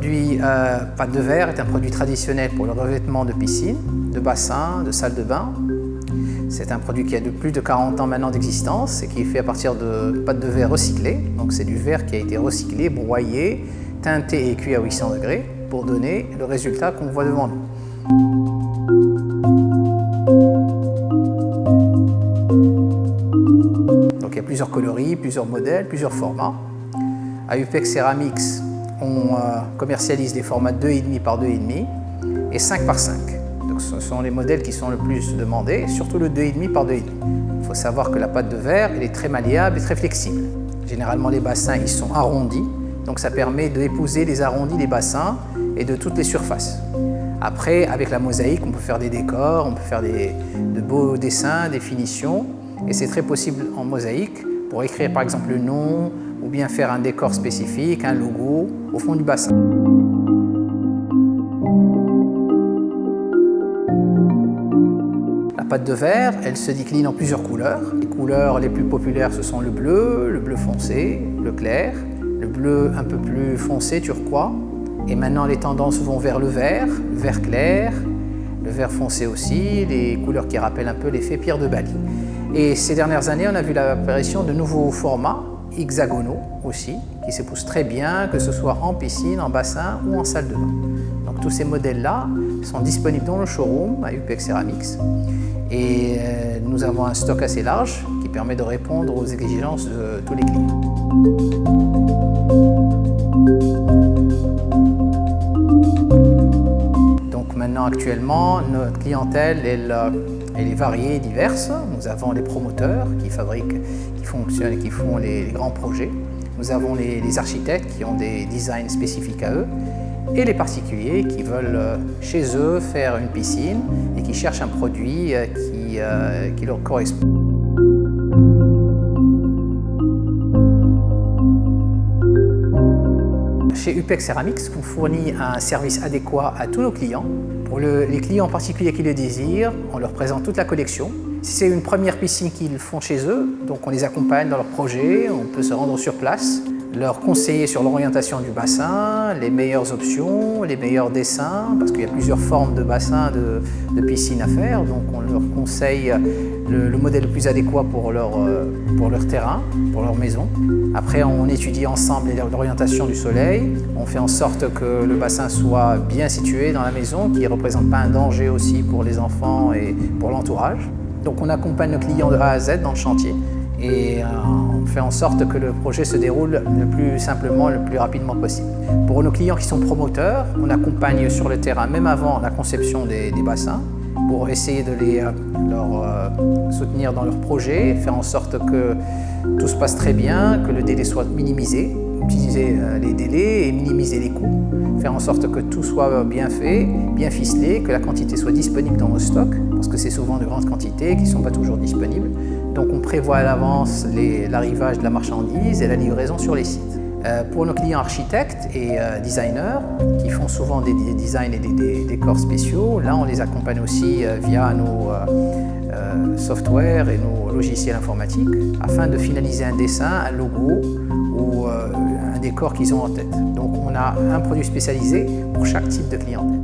produit pâte de verre est un produit traditionnel pour le revêtement de piscine, de bassin, de salle de bain. C'est un produit qui a plus de 40 ans maintenant d'existence et qui est fait à partir de pâte de verre recyclée. Donc c'est du verre qui a été recyclé, broyé, teinté et cuit à 800 degrés pour donner le résultat qu'on voit devant nous. Donc il y a plusieurs coloris, plusieurs modèles, plusieurs formats. À UPEC Ceramics, on commercialise des formats 2,5 par 2,5 et 5 par 5. Donc ce sont les modèles qui sont le plus demandés, surtout le 2,5 par 2,5. Il faut savoir que la pâte de verre elle est très malléable et très flexible. Généralement les bassins ils sont arrondis, donc ça permet d'épouser les arrondis des bassins et de toutes les surfaces. Après, avec la mosaïque, on peut faire des décors, on peut faire de beaux dessins, des finitions, et c'est très possible en mosaïque pour écrire par exemple le nom, ou bien faire un décor spécifique, un logo au fond du bassin. La pâte de verre, elle se décline en plusieurs couleurs. Les couleurs les plus populaires, ce sont le bleu foncé, le clair, le bleu un peu plus foncé, turquois. Et maintenant, les tendances vont vers le vert clair, le vert foncé aussi, les couleurs qui rappellent un peu l'effet pierre de Bali. Et ces dernières années, on a vu l'apparition de nouveaux formats hexagonaux aussi, qui s'épousent très bien, que ce soit en piscine, en bassin ou en salle de bain. Donc tous ces modèles-là sont disponibles dans le showroom à UPEC Ceramics. Et nous avons un stock assez large qui permet de répondre aux exigences de tous les clients. Donc maintenant, actuellement, notre clientèle, elle est variée et diverse. Nous avons les promoteurs qui fabriquent, qui fonctionnent et qui font les grands projets. Nous avons les architectes qui ont des designs spécifiques à eux et les particuliers qui veulent chez eux faire une piscine et qui cherchent un produit qui leur correspond. Chez UPEC Ceramics, on fournit un service adéquat à tous nos clients. Pour les clients en particulier qui le désirent, on leur présente toute la collection. Si c'est une première piscine qu'ils font chez eux, donc on les accompagne dans leur projet, on peut se rendre sur place, leur conseiller sur l'orientation du bassin, les meilleures options, les meilleurs dessins, parce qu'il y a plusieurs formes de bassins, de piscines à faire, donc on leur conseille le modèle le plus adéquat pour leur terrain, pour leur maison. Après, on étudie ensemble l'orientation du soleil, on fait en sorte que le bassin soit bien situé dans la maison, qu'il ne représente pas un danger aussi pour les enfants et pour l'entourage. Donc on accompagne le client de A à Z dans le chantier et on fait en sorte que le projet se déroule le plus simplement, le plus rapidement possible. Pour nos clients qui sont promoteurs, on accompagne sur le terrain même avant la conception des bassins pour essayer de leur soutenir dans leur projet, faire en sorte que tout se passe très bien, que le délai soit minimisé, optimiser les délais et minimiser les coûts, faire en sorte que tout soit bien fait, bien ficelé, que la quantité soit disponible dans nos stocks, parce que c'est souvent de grandes quantités qui ne sont pas toujours disponibles. Donc on prévoit à l'avance l'arrivage de la marchandise et la livraison sur les sites. Pour nos clients architectes et designers, qui font souvent des designs et des décors spéciaux, là on les accompagne aussi via nos softwares et nos logiciels informatiques, afin de finaliser un dessin, un logo ou un décor qu'ils ont en tête. Donc on a un produit spécialisé pour chaque type de clientèle.